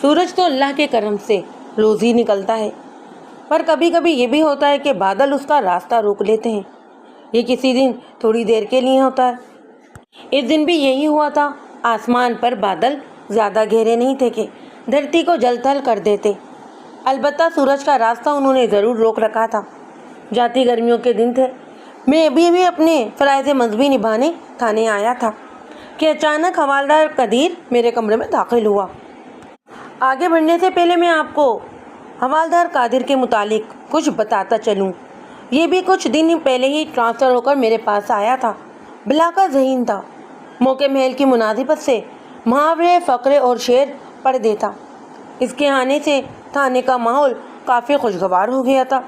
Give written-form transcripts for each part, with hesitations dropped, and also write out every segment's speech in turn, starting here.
سورج تو اللہ کے کرم سے روز ہی نکلتا ہے، پر کبھی کبھی یہ بھی ہوتا ہے کہ بادل اس کا راستہ روک لیتے ہیں۔ یہ کسی دن تھوڑی دیر کے لیے ہوتا ہے۔ اس دن بھی یہی ہوا تھا۔ آسمان پر بادل زیادہ گہرے نہیں تھے کہ دھرتی کو جل تھل کر دیتے، البتہ سورج کا راستہ انہوں نے ضرور روک رکھا تھا۔ جاتی گرمیوں کے دن تھے۔ میں ابھی بھی اپنے فرائض مذہبی نبھانے تھانے آیا تھا کہ اچانک حوالدار قدیر میرے کمرے میں داخل ہوا۔ آگے بڑھنے سے پہلے میں آپ کو حوالدار قادر کے متعلق کچھ بتاتا چلوں۔ یہ بھی کچھ دن پہلے ہی ٹرانسفر ہو کر میرے پاس آیا تھا۔ بلا کا ذہین تھا۔ موقع محل کی مناسبت سے محاورے، فقرے اور شعر پڑھ دیتا۔ اس کے آنے سے تھانے کا ماحول کافی خوشگوار ہو گیا تھا،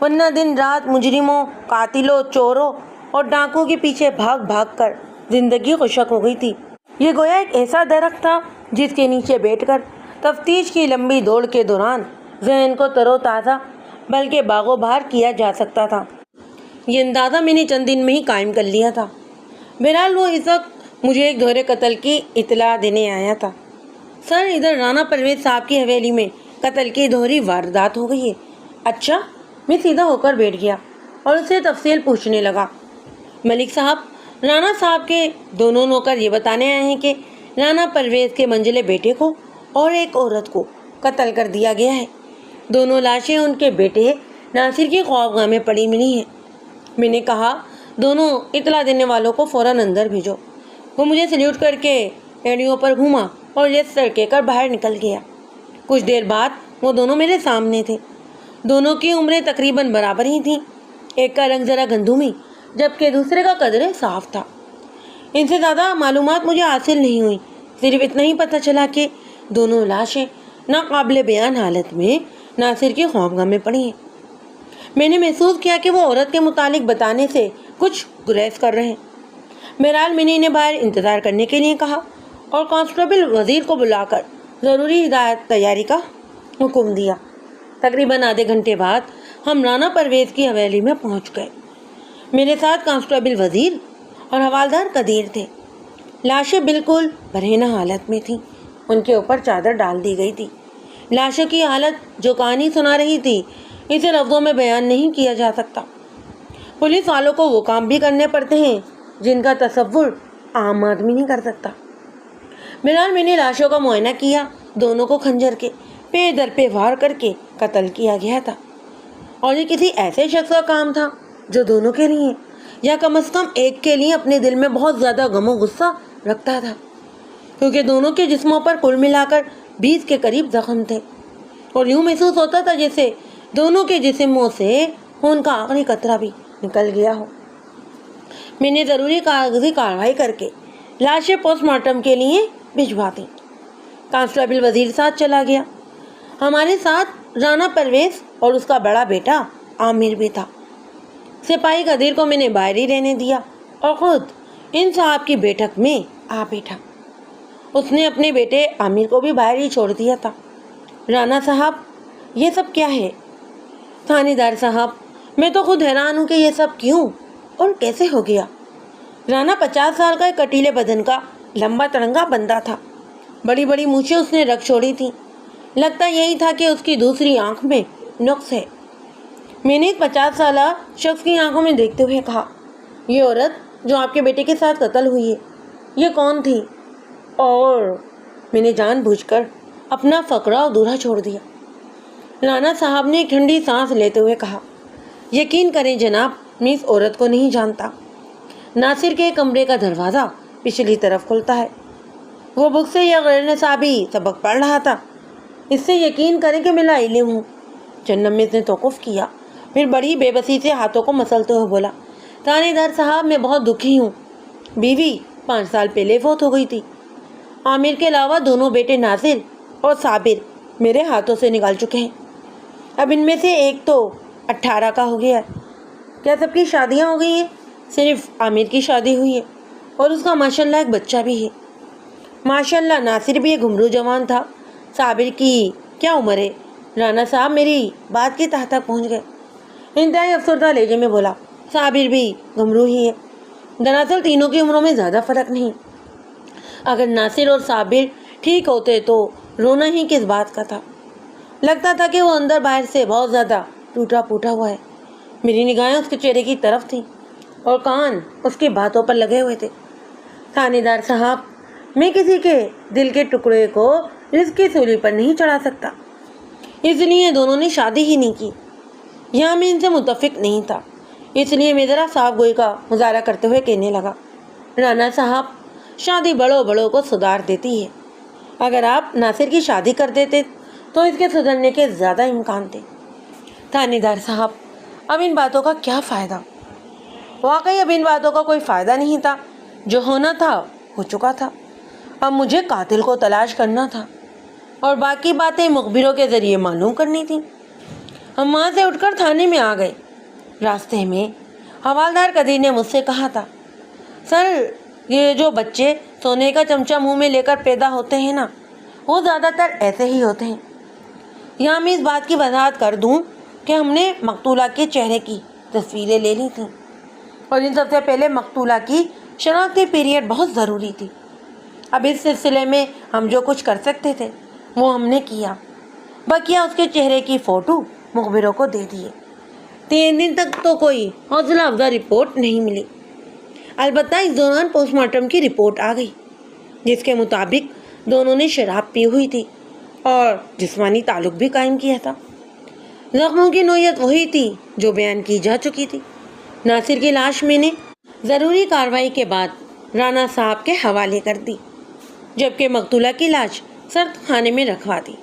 ورنہ دن رات مجرموں، قاتلوں، چوروں اور ڈاکوؤں کے پیچھے بھاگ بھاگ کر زندگی خشک ہو گئی تھی۔ یہ گویا ایک ایسا درخت تھا جس کے نیچے بیٹھ کر تفتیش کی لمبی دوڑ کے دوران ذہن کو تر و تازہ بلکہ باغ و بہار کیا جا سکتا تھا۔ یہ اندازہ میں نے چند دن میں ہی قائم کر لیا تھا۔ بہرحال وہ اس وقت مجھے ایک دورے قتل کی اطلاع دینے آیا تھا۔ سر، ادھر رانا پرویز صاحب کی حویلی میں قتل کی دوہری واردات ہو گئی ہے۔ اچھا؟ میں سیدھا ہو کر بیٹھ گیا اور اسے تفصیل پوچھنے لگا۔ ملک صاحب، رانا صاحب کے دونوں نوکر یہ بتانے آئے ہیں کہ رانا پرویز کے منجلے بیٹے کو اور ایک عورت کو قتل کر دیا گیا ہے۔ دونوں لاشیں ان کے بیٹے ناصر کی خوابگاہ میں پڑی ملی ہیں۔ میں نے کہا، دونوں اطلاع دینے والوں کو فوراً اندر بھیجو۔ وہ مجھے سلیوٹ کر کے ایڑیوں پر گھوما اور یس سر کہہ کر باہر نکل گیا۔ کچھ دیر بعد وہ دونوں میرے سامنے تھے۔ دونوں کی عمریں تقریباً برابر ہی تھیں۔ ایک کا رنگ ذرا گندمی جبکہ دوسرے کا قدرے صاف تھا۔ ان سے زیادہ معلومات مجھے حاصل نہیں ہوئی، صرف اتنا ہی پتہ چلا کہ دونوں لاشیں ناقابل بیان حالت میں ناصر کی خوابگاہ میں پڑی ہیں۔ میں نے محسوس کیا کہ وہ عورت کے متعلق بتانے سے کچھ گریز کر رہے ہیں۔ بہرحال میں نے انہیں باہر انتظار کرنے کے لیے کہا اور کانسٹیبل وزیر کو بلا کر ضروری ہدایت تیاری کا حکم دیا۔ تقریباً آدھے گھنٹے بعد ہم رانا پرویز کی حویلی میں پہنچ گئے۔ میرے ساتھ کانسٹیبل وزیر اور حوالدار قدیر تھے۔ لاشیں بالکل برہنہ حالت میں تھیں۔ ان کے اوپر چادر ڈال دی گئی تھی۔ لاشوں کی حالت جو کہانی سنا رہی تھی اسے لفظوں میں بیان نہیں کیا جا سکتا۔ پولیس والوں کو وہ کام بھی کرنے پڑتے ہیں جن کا تصور عام آدمی نہیں کر سکتا۔ بہرحال میں نے لاشوں کا معائنہ کیا۔ دونوں کو خنجر کے پے در پہ وار کر کے قتل کیا گیا تھا، اور یہ کسی ایسے شخص کا کام تھا جو دونوں کے لیے یا کم از کم ایک کے لیے اپنے دل میں بہت زیادہ غم و غصہ رکھتا تھا، کیونکہ دونوں کے جسموں پر کل ملا کر 20 کے قریب زخم تھے اور یوں محسوس ہوتا تھا جیسے دونوں کے جسموں سے خون کا آخری قطرہ بھی نکل گیا ہو۔ میں نے ضروری کاغذی کارروائی کر کے لاشیں پوسٹ مارٹم کے لیے بھجوا دیں۔ کانسٹیبل وزیر ساتھ چلا گیا۔ ہمارے ساتھ رانا پرویز اور اس کا بڑا بیٹا عامر بھی تھا۔ سپاہی قدیر کو میں نے باہر ہی رہنے دیا اور خود ان صاحب کی بیٹھک میں آ بیٹھا۔ اس نے اپنے بیٹے عامر کو بھی باہر ہی چھوڑ دیا تھا۔ رانا صاحب، یہ سب کیا ہے؟ تھانے دار صاحب، میں تو خود حیران ہوں کہ یہ سب کیوں اور کیسے ہو گیا۔ رانا 50 سال کا ایک کٹیلے بدن کا لمبا تڑنگا بندہ تھا۔ بڑی بڑی مونچھیں اس نے رکھ چھوڑی تھیں۔ لگتا یہی تھا کہ اس کی دوسری آنکھ میں نقص ہے۔ میں نے ایک 50 سالہ شخص کی آنکھوں میں دیکھتے ہوئے کہا، یہ عورت جو آپ کے بیٹے کے ساتھ قتل ہوئی ہے، یہ کون تھی؟ اور میں نے جان بوجھ کر اپنا فقرہ ادھورا چھوڑ دیا۔ رانا صاحب نے ایک ٹھنڈی سانس لیتے ہوئے کہا، یقین کریں جناب، میں اس عورت کو نہیں جانتا۔ ناصر کے کمرے کا دروازہ پچھلی طرف کھلتا ہے۔ وہ بک سے یا غیر نصابی سبق پڑھ رہا تھا۔ اس سے یقین کریں کہ میں لا علم ہوں۔ چند لمحے نے توقف کیا، پھر بڑی بے بسی سے ہاتھوں کو مسلتے ہوئے بولا، تھانے دار صاحب، میں بہت دکھی ہوں۔ بیوی 5 سال پہلے فوت ہو گئی تھی۔ عامر کے علاوہ دونوں بیٹے ناصر اور صابر میرے ہاتھوں سے نکال چکے ہیں۔ اب ان میں سے ایک تو 18 کا ہو گیا ہے۔ کیا سب کی شادیاں ہو گئی ہیں؟ صرف عامر کی شادی ہوئی ہے اور اس کا ماشاءاللہ ایک بچہ بھی ہے۔ ماشاءاللہ ناصر بھی ایک گھمرو جوان تھا۔ صابر کی کیا عمر ہے؟ رانا صاحب میری بات کی تہ تک پہنچ گئے۔ انتہائی افسردہ لہجے میں بولا، صابر بھی گھمرو ہی ہے۔ دراصل تینوں کی عمروں میں زیادہ فرق نہیں۔ اگر ناصر اور صابر ٹھیک ہوتے تو رونا ہی کس بات کا تھا۔ لگتا تھا کہ وہ اندر باہر سے بہت زیادہ ٹوٹا پھوٹا ہوا ہے۔ میری نگاہیں اس کے چہرے کی طرف تھیں اور کان اس کی باتوں پر لگے ہوئے تھے۔ تھانے دار صاحب، میں کسی کے دل کے ٹکڑے کو رزق کی سولی پر نہیں چڑھا سکتا، اس لیے دونوں نے شادی ہی نہیں کی۔ یہاں میں ان سے متفق نہیں تھا، اس لیے میں ذرا صاف گوئی کا مظاہرہ کرتے ہوئے کہنے لگا، رانا صاحب، شادی بڑوں بڑوں کو سدھار دیتی ہے۔ اگر آپ ناصر کی شادی کر دیتے تو اس کے سدھرنے کے زیادہ امکان تھے۔ تھانے دار صاحب، اب ان باتوں کا کیا فائدہ؟ واقعی اب ان باتوں کا کوئی فائدہ نہیں تھا، جو ہونا تھا ہو چکا تھا۔ اب مجھے قاتل کو تلاش کرنا تھا اور باقی باتیں مخبروں کے ذریعے معلوم کرنی تھیں۔ ہم وہاں سے اٹھ کر تھانے میں آ گئے۔ راستے میں حوالدار قدیر نے مجھ سے کہا تھا، سر، یہ جو بچے سونے کا چمچہ منہ میں لے کر پیدا ہوتے ہیں نا، وہ زیادہ تر ایسے ہی ہوتے ہیں۔ یہاں میں اس بات کی وضاحت کر دوں کہ ہم نے مقتولہ کے چہرے کی تصویریں لے لی تھیں، اور ان سب سے پہلے مقتولہ کی شناختی پیریڈ بہت ضروری تھی۔ اب اس سلسلے میں ہم جو کچھ کر سکتے تھے وہ ہم نے کیا۔ بقیہ اس کے چہرے کی فوٹو مخبروں کو دے دیے۔ 3 دن تک تو کوئی حوصلہ افزا رپورٹ نہیں ملی۔ البتہ اس دوران پوسٹ مارٹم کی رپورٹ آ گئی، جس کے مطابق دونوں نے شراب پی ہوئی تھی اور جسمانی تعلق بھی قائم کیا تھا۔ زخموں کی نوعیت وہی تھی جو بیان کی جا چکی تھی۔ ناصر کی لاش میں نے ضروری کارروائی کے بعد رانا صاحب کے حوالے کر دی، جبکہ مقتولہ کی لاش سرد خانے میں رکھوا دی۔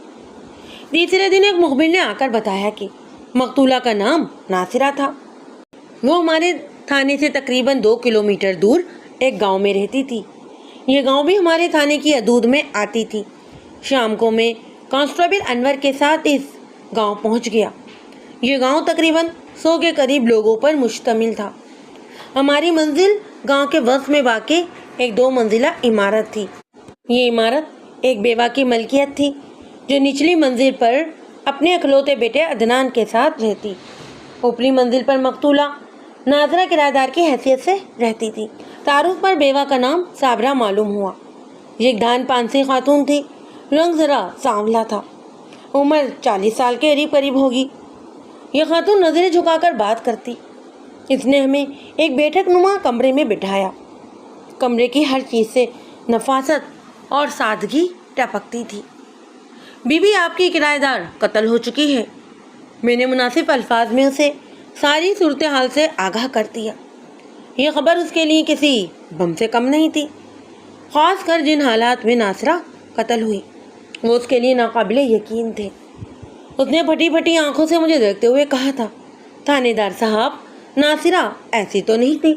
تیسرے دن ایک مخبر نے آ کر بتایا کہ مقتولہ کا نام ناصرہ تھا۔ وہ ہمارے تھانے سے تقریباً 2 کلومیٹر دور ایک گاؤں میں رہتی تھی۔ یہ گاؤں بھی ہمارے تھانے کی حدود میں آتی تھی۔ شام کو میں کانسٹیبل انور کے ساتھ اس گاؤں پہنچ گیا۔ یہ گاؤں تقریباً 100 کے قریب لوگوں پر مشتمل تھا۔ ہماری منزل گاؤں کے وسط میں واقع ایک 2 منزلہ عمارت تھی۔ یہ عمارت ایک بیوہ کی ملکیت تھی، جو نچلی منزل پر اپنے اکلوتے بیٹے عدنان کے ساتھ رہتی۔ اوپری منزل پر مقتولہ ناظرہ کرایہ دار کی حیثیت سے رہتی تھی۔ تعارف پر بیوہ کا نام صابرہ معلوم ہوا۔ یہ ایک دھان پانسی خاتون تھی۔ رنگ ذرا سانولا تھا، عمر 40 سال کے قریب ہوگی۔ یہ خاتون نظریں جھکا کر بات کرتی۔ اس نے ہمیں ایک بیٹھک نما کمرے میں بٹھایا۔ کمرے کی ہر چیز سے نفاست اور سادگی ٹپکتی تھی۔ بی بی، آپ کی کرایہ دار قتل ہو چکی ہے۔ میں نے مناسب الفاظ میں اسے ساری صورتحال سے آگاہ کر دیا۔ یہ خبر اس کے لیے کسی بم سے کم نہیں تھی، خاص کر جن حالات میں ناصرہ قتل ہوئی، وہ اس کے لیے ناقابل یقین تھے۔ اس نے پھٹی پھٹی آنکھوں سے مجھے دیکھتے ہوئے کہا تھا، تھانے دار صاحب، ناصرہ ایسی تو نہیں تھی۔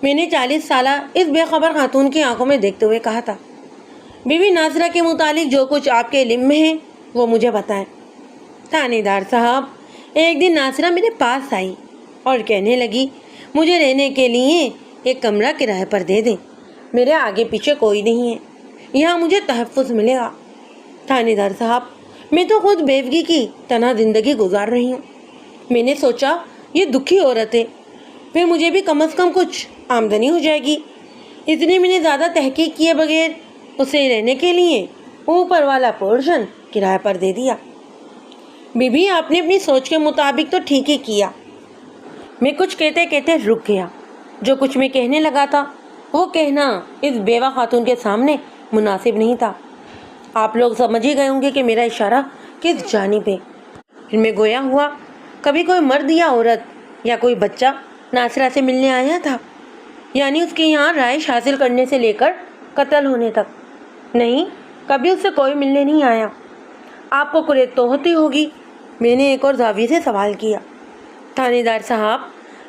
میں نے 40 سالہ اس بے خبر خاتون کی آنکھوں میں دیکھتے ہوئے کہا تھا، بی بی، ناصرہ کے متعلق جو کچھ آپ کے علم میں ہے وہ مجھے بتائیں۔ تھانے دار صاحب، ایک دن ناصرہ میرے پاس آئی اور کہنے لگی، مجھے رہنے کے لیے ایک کمرہ کرائے پر دے دیں، میرے آگے پیچھے کوئی نہیں ہے، یہاں مجھے تحفظ ملے گا۔ تھانے دار صاحب، میں تو خود بیوگی کی تنہا زندگی گزار رہی ہوں۔ میں نے سوچا یہ دکھی عورت ہے، پھر مجھے بھی کم از کم کچھ آمدنی ہو جائے گی، اس لیے میں نے زیادہ تحقیق کیے بغیر اسے رہنے کے لیے اوپر والا پورشن کرائے پر دے دیا۔ بی بی، آپ نے اپنی سوچ کے مطابق تو ٹھیک ہی کیا۔ میں کچھ کہتے کہتے رک گیا۔ جو کچھ میں کہنے لگا تھا وہ کہنا اس بیوہ خاتون کے سامنے مناسب نہیں تھا۔ آپ لوگ سمجھ ہی گئے ہوں گے کہ میرا اشارہ کس جانب ہے۔ پھر میں گویا ہوا، کبھی کوئی مرد یا عورت یا کوئی بچہ ناصرہ سے ملنے آیا تھا، یعنی اس کے یہاں رہائش حاصل کرنے سے لے کر قتل ہونے تک؟ نہیں، کبھی اس سے کوئی ملنے نہیں آیا۔ آپ کو قریت تو ہوتی ہوگی؟ میں نے ایک اور زاویے سے سوال کیا۔ تھانے دار صاحب،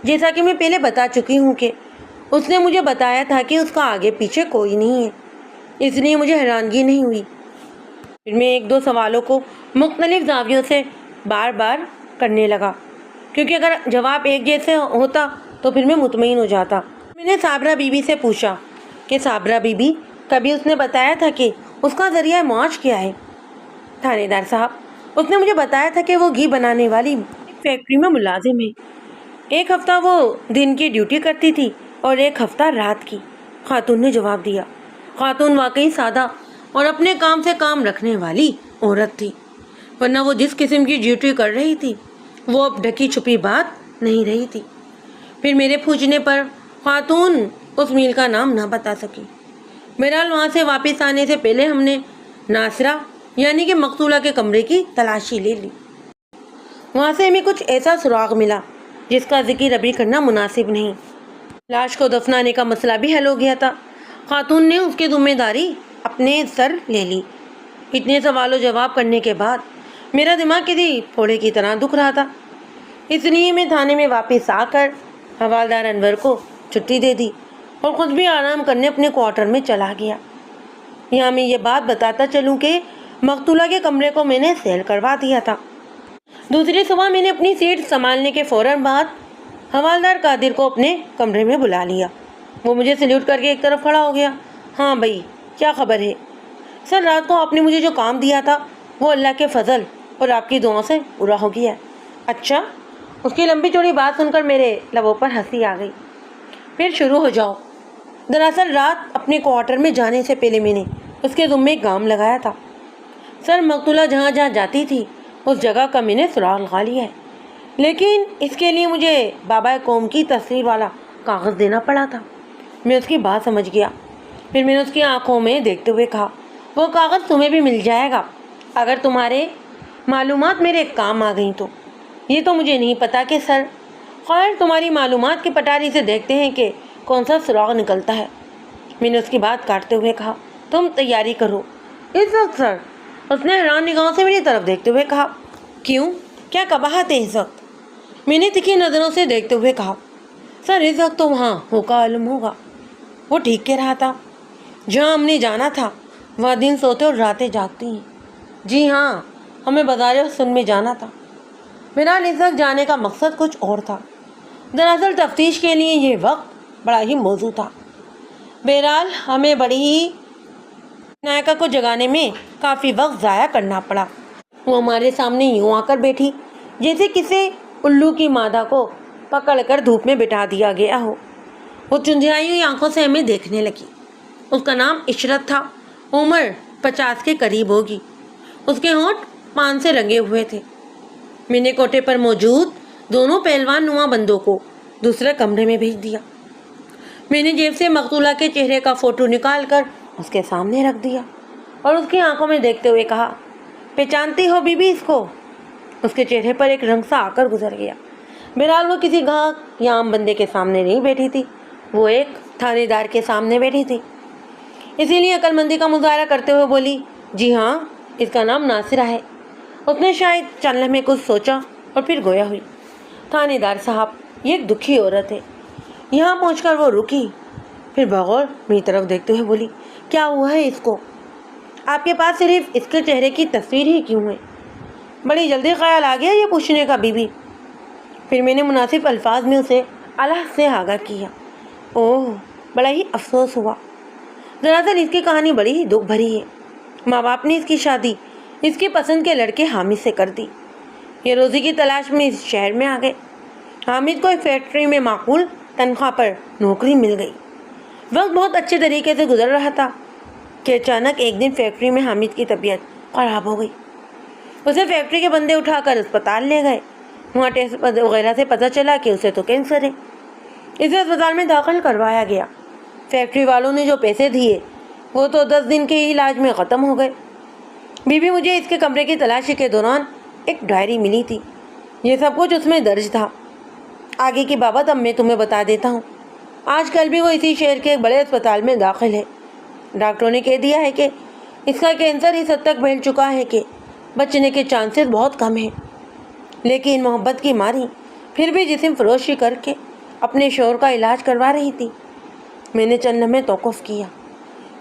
جیسا کہ میں پہلے بتا چکی ہوں کہ اس نے مجھے بتایا تھا کہ اس کا آگے پیچھے کوئی نہیں ہے، اس لیے مجھے حیرانگی نہیں ہوئی۔ پھر میں 1-2 سوالوں کو مختلف زاویوں سے بار بار کرنے لگا، کیونکہ اگر جواب ایک جیسے ہوتا تو پھر میں مطمئن ہو جاتا۔ میں نے صابرہ بی بی سے پوچھا کہ صابرہ بی بی، کبھی اس نے بتایا تھا کہ اس کا ذریعہ معاش کیا ہے؟ تھانے دار صاحب، اس نے مجھے بتایا تھا کہ وہ گھی بنانے والی فیکٹری میں ملازم ہے۔ ایک ہفتہ وہ دن کی ڈیوٹی کرتی تھی اور ایک ہفتہ رات کی، خاتون نے جواب دیا۔ خاتون واقعی سادہ اور اپنے کام سے کام رکھنے والی عورت تھی، ورنہ وہ جس قسم کی ڈیوٹی کر رہی تھی وہ اب ڈھکی چھپی بات نہیں رہی تھی۔ پھر میرے پوچھنے پر خاتون اس میل کا نام نہ بتا سکی۔ بہرحال وہاں سے واپس آنے سے پہلے ہم نے ناصرہ یعنی کہ مقتولہ کے کمرے کی تلاشی لے لی۔ وہاں سے ہمیں کچھ ایسا سراغ ملا جس کا ذکر ابھی کرنا مناسب نہیں۔ لاش کو دفنانے کا مسئلہ بھی حل ہو گیا تھا۔ خاتون نے اس کی ذمہ داری اپنے سر لے لی۔ اتنے سوال و جواب کرنے کے بعد میرا دماغ کسی پھوڑے کی طرح دکھ رہا تھا، اس لیے میں تھانے میں واپس آ کر حوالدار انور کو چھٹی دے دی اور خود بھی آرام کرنے اپنے کوارٹر میں چلا گیا۔ یہاں میں یہ بات بتاتا چلوں کہ مقتولہ کے کمرے کو میں نے سیل کروا دیا تھا۔ دوسری صبح میں نے اپنی سیٹ سنبھالنے کے فوراً بعد حوالدار قادر کو اپنے کمرے میں بلا لیا۔ وہ مجھے سلیوٹ کر کے ایک طرف کھڑا ہو گیا۔ ہاں بھائی، کیا خبر ہے؟ سر، رات کو آپ نے مجھے جو کام دیا تھا وہ اللہ کے فضل اور آپ کی دعاؤں سے پورا ہو گیا۔ اچھا؟ اس کی لمبی چوڑی بات سن کر میرے لبوں پر ہنسی آ گئی۔ پھر شروع ہو جاؤ۔ دراصل رات اپنے کوارٹر میں جانے سے پہلے میں نے اس کے ذمے گام لگایا تھا۔ سر، مقتولہ جہاں جہاں جاتی تھی اس جگہ کا میں نے سراغ لگا لیا ہے، لیکن اس کے لیے مجھے بابا قوم کی تصویر والا کاغذ دینا پڑا تھا۔ میں اس کی بات سمجھ گیا۔ پھر میں نے اس کی آنکھوں میں دیکھتے ہوئے کہا، وہ کاغذ تمہیں بھی مل جائے گا اگر تمہارے معلومات میرے کام آ گئیں تو۔ یہ تو مجھے نہیں پتا کہ سر، خیر تمہاری معلومات کی پٹاری سے دیکھتے ہیں کہ کون سا سراغ نکلتا ہے۔ میں نے اس کی بات کاٹتے ہوئے کہا، تم تیاری کرو۔ اس وقت سر؟ اس نے حیران نگاہوں سے میری طرف دیکھتے ہوئے کہا، کیوں؟ کیا قباحت ہے اس وقت؟ میں نے تکھی نظروں سے دیکھتے ہوئے کہا، سر اس وقت تو وہاں ہو کا عالم ہوگا۔ وہ ٹھیک کہہ رہا تھا، جہاں ہم نے جانا تھا وہاں دن سوتے اور راتیں جاگتی ہیں۔ جی ہاں، ہمیں بازار حسن میں جانا تھا۔ میرا اس وقت جانے کا مقصد کچھ اور تھا۔ دراصل تفتیش کے لیے یہ وقت بڑا ہی موزوں تھا۔ بہرحال ہمیں بڑی ہی نائکا کو جگانے میں کافی وقت ضائع کرنا پڑا۔ وہ ہمارے سامنے یوں آ کر بیٹھی جیسے کسی الو کی مادہ کو پکڑ کر دھوپ میں بٹھا دیا گیا ہو۔ وہ چندیائی ہوئی آنکھوں سے ہمیں دیکھنے لگی۔ اس کا نام عشرت تھا، عمر 50 کے قریب ہوگی۔ اس کے ہونٹ پان سے رنگے ہوئے تھے۔ میں نے کوٹھے پر موجود دونوں پہلوان نما بندوں کو دوسرے کمرے میں بھیج دیا۔ میں نے جیب سے مقتولہ کے چہرے کا فوٹو نکال کر اس کے سامنے رکھ دیا اور اس کی آنکھوں میں دیکھتے ہوئے کہا، پہچانتی ہو بی بی اس کو؟ اس کے چہرے پر ایک رنگ سا آ کر گزر گیا۔ بہرحال وہ کسی گاہک یا عام بندے کے سامنے نہیں بیٹھی تھی، وہ ایک تھانے دار کے سامنے بیٹھی تھی۔ اسی لیے عقل مندی کا مظاہرہ کرتے ہوئے بولی، جی ہاں، اس کا نام ناصرہ ہے۔ اس نے شاید چند لمحے کچھ سوچا اور پھر گویا ہوئی، تھانے دار صاحب، یہ ایک دکھی عورت ہے۔ یہاں پہنچ کر وہ رکی، پھر بغور میری طرف دیکھتے ہوئے بولی، کیا ہوا ہے اس کو؟ آپ کے پاس صرف اس کے چہرے کی تصویر ہی کیوں ہے؟ بڑی جلدی خیال آ گیا یہ پوچھنے کا بی بی۔ پھر میں نے مناسب الفاظ میں اسے الحق سے آگاہ کیا۔ اوہ، بڑا ہی افسوس ہوا۔ دراصل اس کی کہانی بڑی ہی دکھ بھری ہے۔ ماں باپ نے اس کی شادی اس کی پسند کے لڑکے حامد سے کر دی۔ یہ روزی کی تلاش میں اس شہر میں آ گئے۔ حامد کو ایک فیکٹری میں معقول تنخواہ پر نوکری مل گئی۔ وقت بہت اچھے طریقے سے گزر رہا تھا کہ اچانک ایک دن فیکٹری میں حامد کی طبیعت خراب ہو گئی۔ اسے فیکٹری کے بندے اٹھا کر اسپتال لے گئے۔ وہاں ٹیسٹ وغیرہ سے پتہ چلا کہ اسے تو کینسر ہے۔ اسے اسپتال میں داخل کروایا گیا۔ فیکٹری والوں نے جو پیسے دیے وہ تو 10 دن کے علاج میں ختم ہو گئے۔ بی بی، مجھے اس کے کمرے کی تلاشی کے دوران ایک ڈائری ملی تھی۔ یہ سب کچھ اس میں درج تھا۔ آگے کی بابت اب میں تمہیں بتا دیتا ہوں۔ آج کل بھی وہ اسی شہر کے ایک بڑے اسپتال میں داخل ہے۔ ڈاکٹروں نے کہہ دیا ہے کہ اس کا کینسر اس حد تک پھیل چکا ہے کہ بچنے کے چانسز بہت کم ہیں، لیکن محبت کی ماری پھر بھی جسم فروشی کر کے اپنے شوہر کا علاج کروا رہی تھی۔ میں نے چند لمحے توقف کیا،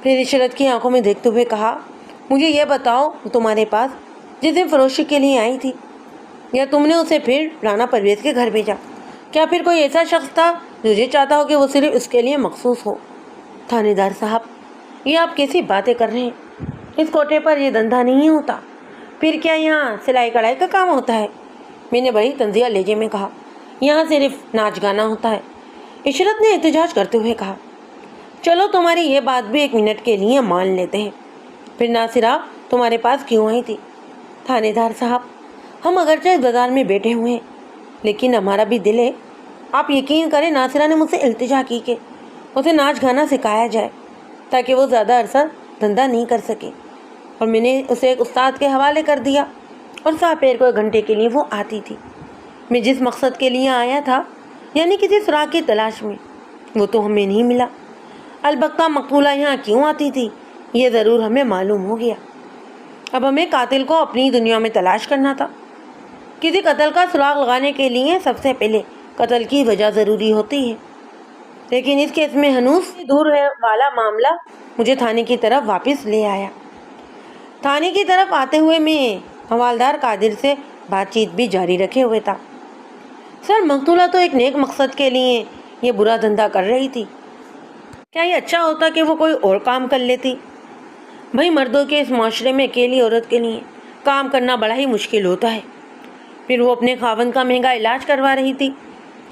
پھر عشرت کی آنکھوں میں دیکھتے ہوئے کہا، مجھے یہ بتاؤ، وہ تمہارے پاس جسم فروشی کے لیے آئی تھی یا تم نے اسے پھر رانا پرویز کے گھر بھیجا؟ کیا پھر کوئی ایسا شخص تھا جو یہ چاہتا ہو کہ وہ صرف اس کے لیے مخصوص ہو؟ تھانے دار صاحب، یہ آپ کیسی باتیں کر رہے ہیں؟ اس کوٹھے پر یہ دھندا نہیں ہوتا۔ پھر کیا یہاں سلائی کڑھائی کا کام ہوتا ہے؟ میں نے بڑی تنزیہ لہجے میں کہا، یہاں صرف ناچ گانا ہوتا ہے۔ عشرت نے احتجاج کرتے ہوئے کہا، چلو تمہاری یہ بات بھی 1 منٹ کے لیے مان لیتے ہیں۔ پھر ناصر آپ تمہارے پاس کیوں آئی تھی؟ تھانے دار صاحب، ہم اگرچہ اس بازار میں بیٹھے ہوئے ہیں لیکن ہمارا بھی دل ہے۔ آپ یقین کریں، ناصرہ نے مجھ سے التجا کی کہ اسے ناچ گانا سکھایا جائے تاکہ وہ زیادہ عرصہ دھندا نہیں کر سکے، اور میں نے اسے ایک استاد کے حوالے کر دیا اور ساپیر کو 1 گھنٹے کے لیے وہ آتی تھی۔ میں جس مقصد کے لیے آیا تھا، یعنی کسی سراغ کی تلاش میں، وہ تو ہمیں نہیں ملا۔ البتہ مقتولہ یہاں کیوں آتی تھی یہ ضرور ہمیں معلوم ہو گیا۔ اب ہمیں قاتل کو اپنی دنیا میں تلاش کرنا تھا۔ کسی قتل کا سراغ لگانے کے لیے سب سے پہلے قتل کی وجہ ضروری ہوتی ہے، لیکن اس کیس میں ہنوز دور ہے والا معاملہ مجھے تھانے کی طرف واپس لے آیا۔ تھانے کی طرف آتے ہوئے میں حوالدار قادر سے بات چیت بھی جاری رکھے ہوئے تھا۔ سر، مقتولہ تو ایک نیک مقصد کے لیے یہ برا دھندا کر رہی تھی، کیا یہ اچھا ہوتا کہ وہ کوئی اور کام کر لیتی؟ بھائی، مردوں کے اس معاشرے میں اکیلی عورت کے لیے کام کرنا بڑا ہی مشکل ہوتا ہے۔ پھر وہ اپنے خاوند کا مہنگا علاج کروا رہی تھی۔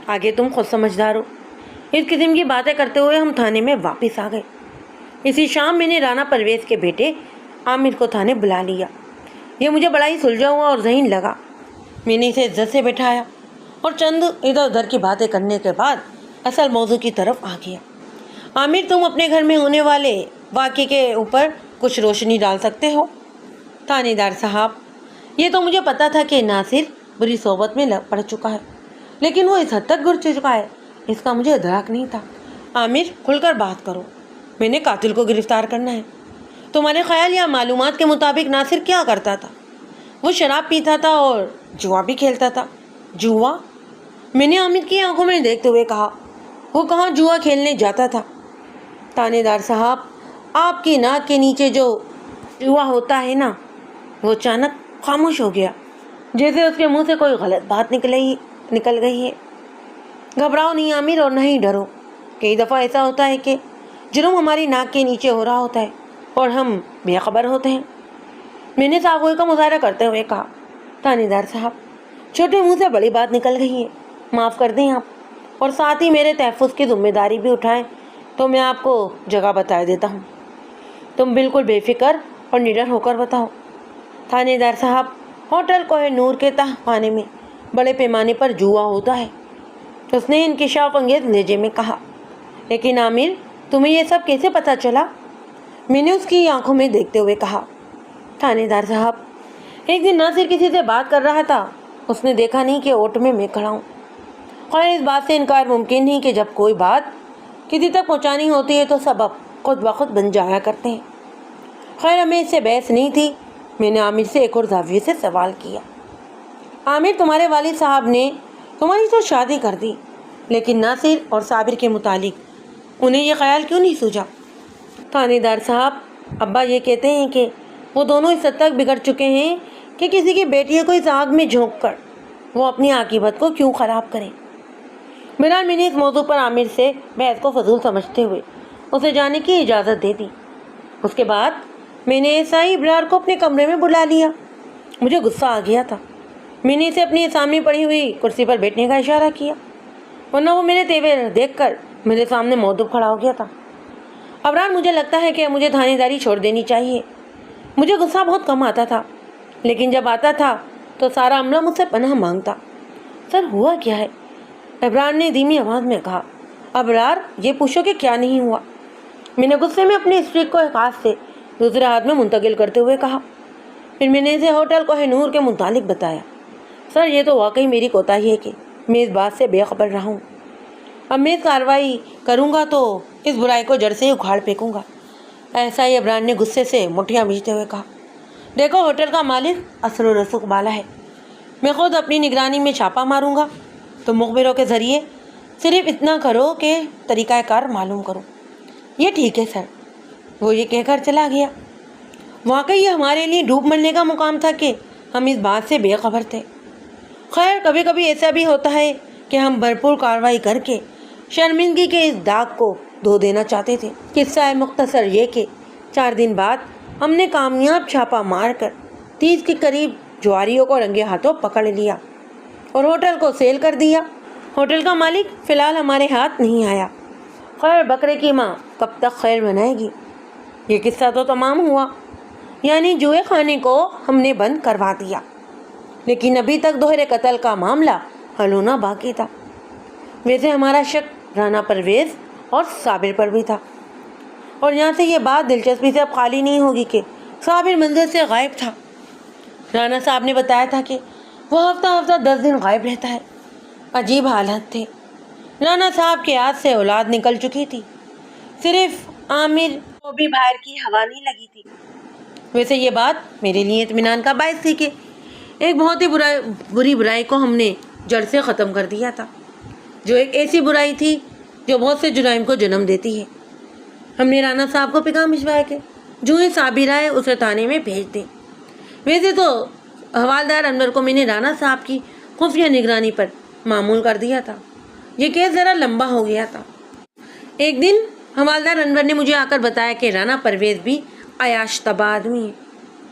آگے تم خود سمجھدار ہو۔ اس قسم کی باتیں کرتے ہوئے ہم تھانے میں واپس آ گئے۔ اسی شام میں نے رانا پرویز کے بیٹے عامر کو تھانے بلا لیا۔ یہ مجھے بڑا ہی سلجھا ہوا اور ذہین لگا۔ میں نے اسے عزت سے بٹھایا اور چند ادھر ادھر کی باتیں کرنے کے بعد اصل موضوع کی طرف آ گیا۔ عامر، تم اپنے گھر میں ہونے والے واقعے کے اوپر کچھ روشنی ڈال سکتے ہو؟ تھانے دار صاحب، یہ تو مجھے پتا تھا کہ ناصر بری صحبت میں پڑ چکا ہے، لیکن وہ اس حد تک گر چکا ہے اس کا مجھے ادراک نہیں تھا۔ عامر، کھل کر بات کرو۔ میں نے قاتل کو گرفتار کرنا ہے۔ تمہارے خیال یا معلومات کے مطابق ناصر کیا کرتا تھا؟ وہ شراب پیتا تھا اور جوا بھی کھیلتا تھا۔ جوا؟ میں نے عامر کی آنکھوں میں دیکھتے ہوئے کہا۔ وہ کہاں جوا کھیلنے جاتا تھا؟ تھانے دار صاحب، آپ کی ناک کے نیچے جو جوا ہوتا ہے نا، وہ اچانک خاموش ہو گیا، جیسے اس کے منہ سے کوئی غلط بات نکل گئی ہے۔ گھبراؤ نہیں عامر، اور نہ ہی ڈرو۔ کئی دفعہ ایسا ہوتا ہے کہ جرم ہماری ناک کے نیچے ہو رہا ہوتا ہے اور ہم بے خبر ہوتے ہیں۔ میں نے صافگوئی کا مظاہرہ کرتے ہوئے کہا۔ تھانے دار صاحب، چھوٹے منہ سے بڑی بات نکل گئی ہے، معاف کر دیں آپ، اور ساتھ ہی میرے تحفظ کی ذمہ داری بھی اٹھائیں تو میں آپ کو جگہ بتا دیتا ہوں۔ تم بالکل بے فکر اور نڈر ہو کر بتاؤ۔ تھانے دار صاحب، ہوٹل کوہ نور کے تہ خانے میں بڑے پیمانے پر جوا ہوتا ہے، اس نے انکشاف انگیز لہجے میں کہا۔ لیکن عامر، تمہیں یہ سب کیسے پتہ چلا؟ میں نے اس کی آنکھوں میں دیکھتے ہوئے کہا۔ تھانے دار صاحب، ایک دن ناصر کسی سے بات کر رہا تھا، اس نے دیکھا نہیں کہ اوٹ میں کھڑا ہوں۔ خیر، اس بات سے انکار ممکن نہیں کہ جب کوئی بات کسی تک پہنچانی ہوتی ہے تو سبب خود بخود بن جایا کرتے ہیں۔ خیر، ہمیں اس سے بحث نہیں تھی۔ میں نے عامر سے ایک اور زاویے سے سوال کیا۔ عامر، تمہارے والد صاحب نے تمہاری تو شادی کر دی، لیکن ناصر اور صابر کے متعلق انہیں یہ خیال کیوں نہیں سوچا؟ تھانے دار صاحب، ابا یہ کہتے ہیں کہ وہ دونوں اس حد تک بگڑ چکے ہیں کہ کسی کی بیٹی کو اس آگ میں جھونک کر وہ اپنی عاقبت کو کیوں خراب کریں۔ بہرحال میں نے اس موضوع پر عامر سے بحث کو فضول سمجھتے ہوئے اسے جانے کی اجازت دے دی۔ اس کے بعد میں نے ایسائی ابرار کو اپنے کمرے میں بلا لیا۔ مجھے غصہ آ گیا تھا۔ میں نے اسے اپنی سامنے پڑی ہوئی کرسی پر بیٹھنے کا اشارہ کیا، ورنہ وہ میرے تیور دیکھ کر میرے سامنے مودب کھڑا ہو گیا تھا۔ ابرار، مجھے لگتا ہے کہ مجھے تھانے داری چھوڑ دینی چاہیے۔ مجھے غصہ بہت کم آتا تھا، لیکن جب آتا تھا تو سارا عملہ مجھ سے پناہ مانگتا۔ سر، ہوا کیا ہے؟ ابرار نے دھیمی آواز میں کہا۔ ابرار، یہ پوچھو کہ کیا نہیں ہوا؟ میں نے غصے میں اپنے اسٹرک کو ایک ہاتھ سے دوسرے ہاتھ میں منتقل کرتے ہوئے کہا۔ پھر میں نے اسے ہوٹل کوہ نور کے متعلق بتایا۔ سر، یہ تو واقعی میری کوتاہی ہے کہ میں اس بات سے بے خبر رہا ہوں۔ اب میں اس کارروائی کروں گا تو اس برائی کو جڑ سے ہی اکھاڑ پھینکوں گا۔ ایسا ہی ابرار نے غصے سے مٹھیاں بھیجتے ہوئے کہا۔ دیکھو، ہوٹل کا مالک اثر و رسوخ والا ہے، میں خود اپنی نگرانی میں چھاپا ماروں گا، تو مخبروں کے ذریعے صرف اتنا کرو کہ طریقہ کار معلوم کرو۔ یہ ٹھیک ہے سر، وہ یہ کہہ کر چلا گیا۔ واقعی یہ ہمارے لیے ڈوب مرنے کا مقام تھا کہ ہم اس بات سے بے خبر تھے۔ خیر، کبھی کبھی ایسا بھی ہوتا ہے کہ ہم بھرپور کارروائی کر کے شرمندگی کے اس داغ کو دھو دینا چاہتے تھے۔ قصہ مختصر یہ کہ 4 دن بعد ہم نے کامیاب چھاپا مار کر 30 کے قریب جواریوں کو رنگے ہاتھوں پکڑ لیا اور ہوٹل کو سیل کر دیا۔ ہوٹل کا مالک فی الحال ہمارے ہاتھ نہیں آیا۔ خیر، بکرے کی ماں کب تک خیر بنائے گی؟ یہ قصہ تو تمام ہوا۔ یعنی جوئے خانے کو ہم نے بند کروا دیا، لیکن ابھی تک دوہرے قتل کا معاملہ حل ہونا باقی تھا۔ ویسے ہمارا شک رانا پرویز اور صابر پر بھی تھا، اور یہاں سے یہ بات دلچسپی سے اب خالی نہیں ہوگی کہ صابر منزل سے غائب تھا۔ رانا صاحب نے بتایا تھا کہ وہ ہفتہ 10 دن غائب رہتا ہے۔ عجیب حالت تھے۔ رانا صاحب کے ہاتھ سے اولاد نکل چکی تھی، صرف عامر کو بھی باہر کی ہوا نہیں لگی تھی۔ ویسے یہ بات میرے لیے اطمینان کا باعث تھی کہ ایک بہت ہی بری برائی کو ہم نے جڑ سے ختم کر دیا تھا، جو ایک ایسی برائی تھی جو بہت سے جرائم کو جنم دیتی ہے۔ ہم نے رانا صاحب کو پیغام بھجوایا کہ جو ہی صابر آئے اسے تھانے میں بھیج دیں۔ ویسے تو حوالدار انور کو میں نے رانا صاحب کی خفیہ نگرانی پر معمول کر دیا تھا۔ یہ کیس ذرا لمبا ہو گیا تھا۔ ایک دن حوالدار انور نے مجھے آ کر بتایا کہ رانا پرویز بھی عیاش طبع آدمی ہے،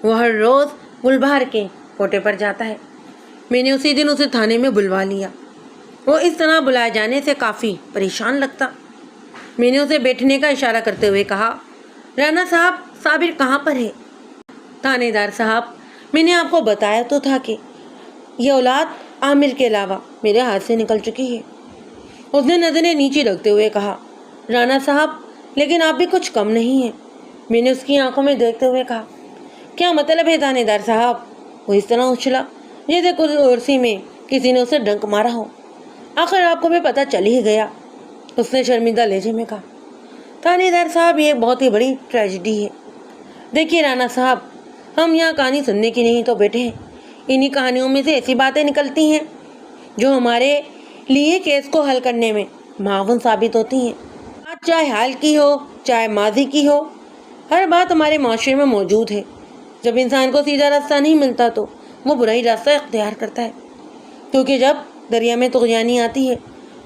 وہ ہر روز گلبہار کے کوٹے پر جاتا ہے۔ میں نے اسی دن اسے تھانے میں بلوا لیا۔ وہ اس طرح بلائے جانے سے کافی پریشان لگتا۔ میں نے اسے بیٹھنے کا اشارہ کرتے ہوئے کہا، رانا صاحب، صابر کہاں پر ہے؟ تھانے دار صاحب، میں نے آپ کو بتایا تو تھا کہ یہ اولاد عامر کے علاوہ میرے ہاتھ سے نکل چکی ہے۔ اس نے نظریں نیچے رکھتے ہوئے کہا، رانا صاحب، لیکن آپ بھی کچھ کم نہیں ہیں۔ میں نے اس کی آنکھوں میں دیکھتے ہوئے کہا، کیا مطلب ہے تھانے دار صاحب؟ وہ اس طرح اچھلا جیسے کچھ عرصی میں کسی نے اسے ڈنک مارا ہو۔ آخر آپ کو بھی پتہ چل ہی گیا، اس نے شرمندہ لہجے میں کہا۔ تھانے دار صاحب، یہ بہت ہی بڑی ٹریجڈی ہے۔ دیکھیے رانا صاحب، ہم یہاں کہانی سننے کی نہیں تو بیٹھے ہیں۔ انہی کہانیوں میں سے ایسی باتیں نکلتی ہیں جو ہمارے لیے کیس کو حل کرنے میں معاون ثابت ہوتی ہیں۔ بات چاہے حال کی ہو چاہے ماضی کی ہو، ہر بات ہمارے معاشرے میں موجود ہے۔ جب انسان کو سیدھا راستہ نہیں ملتا تو وہ برائی راستہ اختیار کرتا ہے، کیونکہ جب دریا میں طغیانی آتی ہے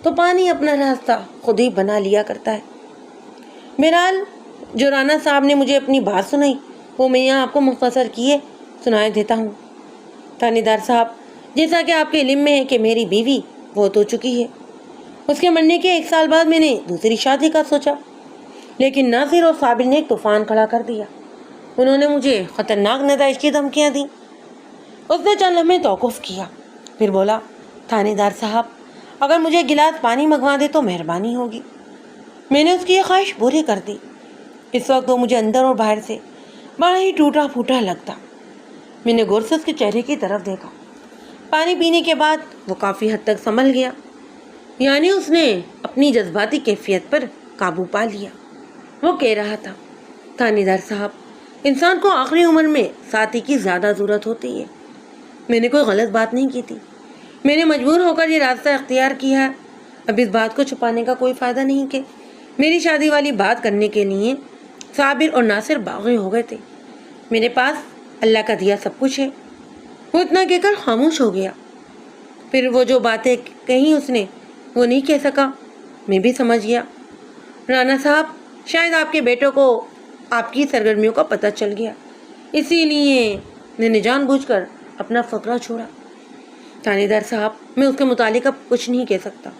تو پانی اپنا راستہ خود ہی بنا لیا کرتا ہے۔ بہرحال جو رانا صاحب نے مجھے اپنی بات سنائی وہ میں یہاں آپ کو مختصر کیے سنائے دیتا ہوں۔ تھانے دار صاحب، جیسا کہ آپ کے علم میں ہے کہ میری بیوی فوت ہو چکی ہے۔ اس کے مرنے کے 1 سال بعد میں نے دوسری شادی کا سوچا، لیکن ناصر اور صابر نے ایک طوفان کھڑا کر دیا۔ انہوں نے مجھے خطرناک نتائج کی دھمکیاں دیں۔ اس نے چند لمحے توقف کیا، پھر بولا، تھانے دار صاحب، اگر مجھے گلاس پانی منگوا دے تو مہربانی ہوگی۔ میں نے اس کی یہ خواہش پوری کر دی۔ اس وقت وہ مجھے اندر اور باہر سے بڑا ہی ٹوٹا پھوٹا لگتا۔ میں نے غور سے اس کے چہرے کی طرف دیکھا۔ پانی پینے کے بعد وہ کافی حد تک سنبھل گیا، یعنی اس نے اپنی جذباتی کیفیت پر قابو پا لیا۔ وہ کہہ رہا تھا، تھانے دار صاحب، انسان کو آخری عمر میں ساتھی کی زیادہ ضرورت ہوتی ہے۔ میں نے کوئی غلط بات نہیں کی تھی، میں نے مجبور ہو کر یہ راستہ اختیار کیا ہے۔ اب اس بات کو چھپانے کا کوئی فائدہ نہیں کہ میری شادی والی بات کرنے کے لیے صابر اور ناصر باغی ہو گئے تھے۔ میرے پاس اللہ کا دیا سب کچھ ہے۔ وہ اتنا کہہ کر خاموش ہو گیا۔ پھر وہ جو باتیں کہیں اس نے وہ نہیں کہہ سکا، میں بھی سمجھ گیا۔ رانا صاحب، شاید آپ کے بیٹوں کو آپ کی سرگرمیوں کا پتہ چل گیا، اسی لیے میں نے جان بوجھ کر اپنا فقرہ چھوڑا۔ تھانے دار صاحب، میں اس کے متعلق اب کچھ نہیں کہہ سکتا۔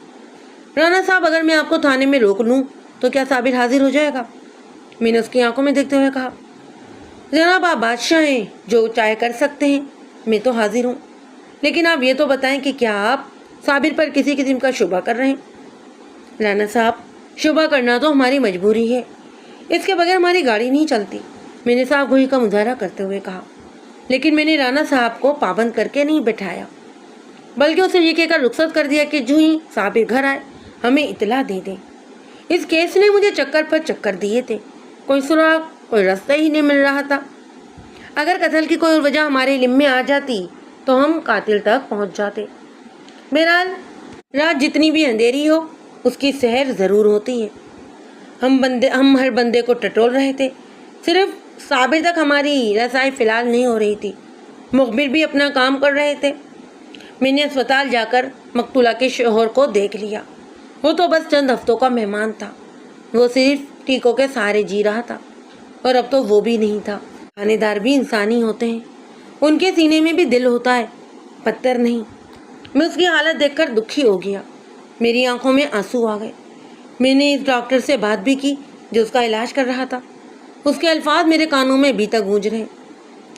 رانا صاحب، اگر میں آپ کو تھانے میں روک لوں تو کیا صابر حاضر ہو جائے گا؟ میں نے اس کی آنکھوں میں دیکھتے ہوئے کہا، جناب آپ بادشاہ ہیں، جو چاہے کر سکتے ہیں، میں تو حاضر ہوں، لیکن آپ یہ تو بتائیں کہ کیا آپ صابر پر کسی قسم کا شبہ کر رہے ہیں؟ رانا صاحب، شبہ کرنا تو ہماری مجبوری ہے، اس کے بغیر ہماری گاڑی نہیں چلتی، میں نے صاحب گوئی کا مظاہرہ کرتے ہوئے کہا۔ لیکن میں نے رانا صاحب کو پابند کر کے نہیں بٹھایا، بلکہ اسے یہ کہہ کر رخصت کر دیا کہ جو ہی صابر گھر آئے ہمیں اطلاع دے دیں۔ اس کیس نے مجھے چکر پر چکر دیے تھے، کوئی سراغ، کوئی راستہ ہی نہیں مل رہا تھا۔ اگر قتل کی کوئی وجہ ہمارے علم میں آ جاتی تو ہم قاتل تک پہنچ جاتے۔ بہرحال رات جتنی بھی اندھیری ہو اس کی سحر ضرور ہوتی ہے۔ ہم ہر بندے کو ٹٹول رہے تھے، صرف صابر تک ہماری رسائی فی الحال نہیں ہو رہی تھی۔ مخبر بھی اپنا کام کر رہے تھے۔ میں نے اسپتال جا کر مقتولہ کے شوہر کو دیکھ لیا۔ وہ تو بس چند ہفتوں کا مہمان تھا، وہ صرف ٹیکوں کے سہارے جی رہا تھا، اور اب تو وہ بھی نہیں تھا۔ تھانے دار بھی انسانی ہوتے ہیں، ان کے سینے میں بھی دل ہوتا ہے، پتھر نہیں۔ میں اس کی حالت دیکھ کر دکھی ہو گیا، میری آنکھوں میں آنسو آ گئے۔ میں نے اس ڈاکٹر سے بات بھی کی جو اس کا علاج کر رہا تھا۔ اس کے الفاظ میرے کانوں میں ابھی تک گونج رہے۔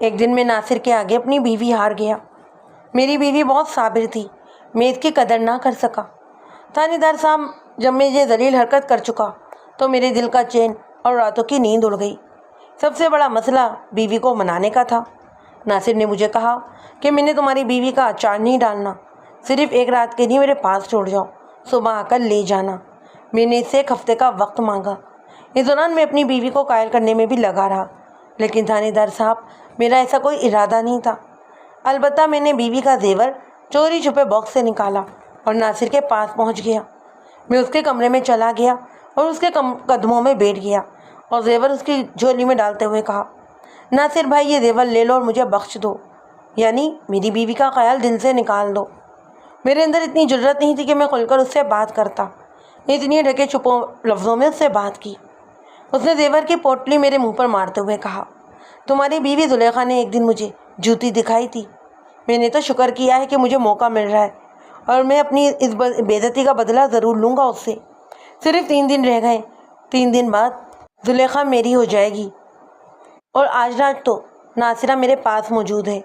ایک دن میں ناصر کے آگے اپنی بیوی ہار گیا۔ میری بیوی بہت صابر تھی، میں اس کی قدر نہ کر سکا۔ تھانے دار صاحب، جب میں یہ ذلیل حرکت کر چکا تو میرے دل کا چین اور راتوں کی نیند اڑ گئی۔ سب سے بڑا مسئلہ بیوی کو منانے کا تھا۔ ناصر نے مجھے کہا کہ میں نے تمہاری بیوی کا اچار نہیں ڈالنا، صرف ایک رات کے لیے میرے پاس چھوڑ جاؤ، صبح آ کر لے جانا۔ میں نے اس سے ایک ہفتے کا وقت مانگا۔ اس دوران میں اپنی بیوی کو قائل کرنے میں بھی لگا رہا، لیکن تھانے دار صاحب میرا ایسا کوئی ارادہ نہیں تھا۔ البتہ میں نے بیوی کا زیور چوری چھپے باکس سے نکالا اور ناصر کے پاس پہنچ گیا۔ میں اس کے کمرے میں چلا گیا اور اس کے قدموں میں بیٹھ گیا اور زیور اس کی جھولی میں ڈالتے ہوئے کہا، ناصر بھائی یہ زیور لے لو اور مجھے بخش دو، یعنی میری بیوی کا خیال دل سے نکال دو۔ میرے اندر اتنی جرت نہیں تھی کہ میں کھل کر اس سے بات کرتا، اتنی ڈھکے چھپوں لفظوں میں اس سے بات کی۔ اس نے زیور کی پوٹلی میرے منہ پر مارتے ہوئے کہا، تمہاری بیوی زلیخا نے ایک دن مجھے جوتی دکھائی تھی، میں نے تو شکر کیا ہے کہ مجھے موقع مل رہا ہے اور میں اپنی اس بے عزتی کا بدلہ ضرور لوں گا اس سے۔ صرف 3 دن رہ گئے، 3 دن بعد زلیخا میری ہو جائے گی اور آج رات تو ناصرہ میرے پاس موجود ہے۔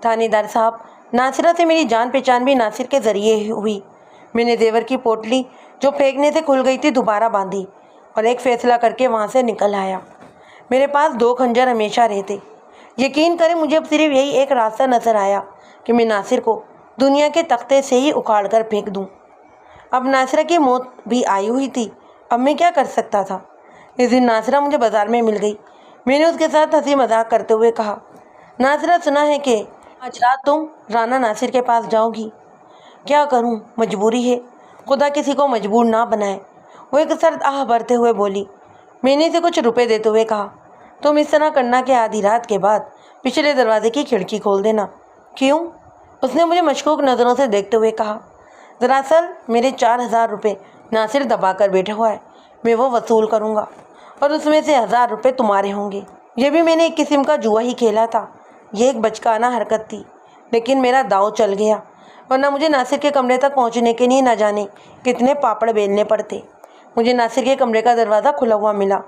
تھانے دار صاحب، ناصرہ سے میری جان پہچان بھی ناصر کے ذریعے ہوئی۔ میں نے زیور کی پوٹلی جو پھینکنے سے کھل گئی تھی دوبارہ باندھی اور ایک فیصلہ کر کے وہاں سے نکل آیا۔ میرے پاس 2 خنجر ہمیشہ رہتے۔ یقین کریں مجھے اب صرف یہی ایک راستہ نظر آیا کہ میں ناصر کو دنیا کے تختے سے ہی اکھاڑ کر پھینک دوں۔ اب ناصرہ کی موت بھی آئی ہوئی تھی، اب میں کیا کر سکتا تھا؟ اس دن ناصرہ مجھے بازار میں مل گئی۔ میں نے اس کے ساتھ ہنسی مذاق کرتے ہوئے کہا، ناصرہ سنا ہے کہ آج رات تم رانا ناصر کے پاس جاؤ گی؟ کیا کروں، مجبوری ہے، خدا کسی کو مجبور نہ بنائے، وہ ایک سرد آہ بھرتے ہوئے بولی۔ میں نے اسے کچھ روپے دیتے ہوئے کہا، تم اس طرح کرنا کہ آدھی رات کے بعد پچھلے دروازے کی کھڑکی کھول دینا۔ کیوں؟ اس نے مجھے مشکوک نظروں سے دیکھتے ہوئے کہا، دراصل میرے 4000 روپے ناصر دبا کر بیٹھا ہوا ہے، میں وہ وصول کروں گا اور اس میں سے 1000 روپے تمہارے ہوں گے۔ یہ بھی میں نے ایک قسم کا جوا ہی کھیلا تھا، یہ ایک بچکانہ حرکت تھی، لیکن میرا داؤ چل گیا، ورنہ مجھے ناصر کے کمرے تک پہنچنے کے لیے نہ جانے کتنے پاپڑ بیلنے پڑتے۔ مجھے ناصر کے کمرے کا دروازہ کھلا ہوا ملا۔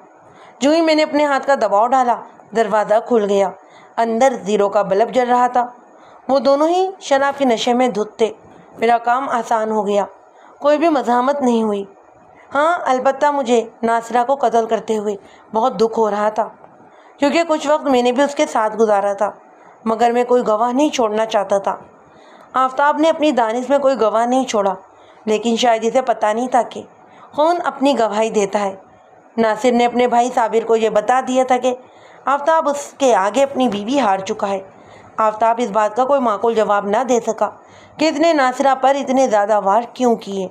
جو ہی میں نے اپنے ہاتھ کا دباؤ ڈالا، دروازہ کھل گیا۔ اندر 0 کا بلب جل رہا تھا۔ وہ دونوں ہی شراب کے نشے میں دھت تھے۔ میرا کام آسان ہو گیا، کوئی بھی مزاحمت نہیں ہوئی۔ ہاں، البتہ مجھے ناصرہ کو قتل کرتے ہوئے بہت دکھ ہو رہا تھا، کیونکہ کچھ وقت میں نے بھی اس کے ساتھ گزارا تھا، مگر میں کوئی گواہ نہیں چھوڑنا چاہتا تھا۔ آفتاب نے اپنی دانش میں کوئی گواہ نہیں چھوڑا، لیکن شاید اسے پتہ نہیں تھا کہ خون اپنی گواہی دیتا ہے۔ ناصر نے اپنے بھائی صابر کو یہ بتا دیا تھا کہ آفتاب اس کے آگے اپنی بیوی ہار چکا ہے۔ آفتاب اس بات کا کوئی معقول جواب نہ دے سکا کہ اس نے ناصرہ پر اتنے زیادہ وار کیوں کیے۔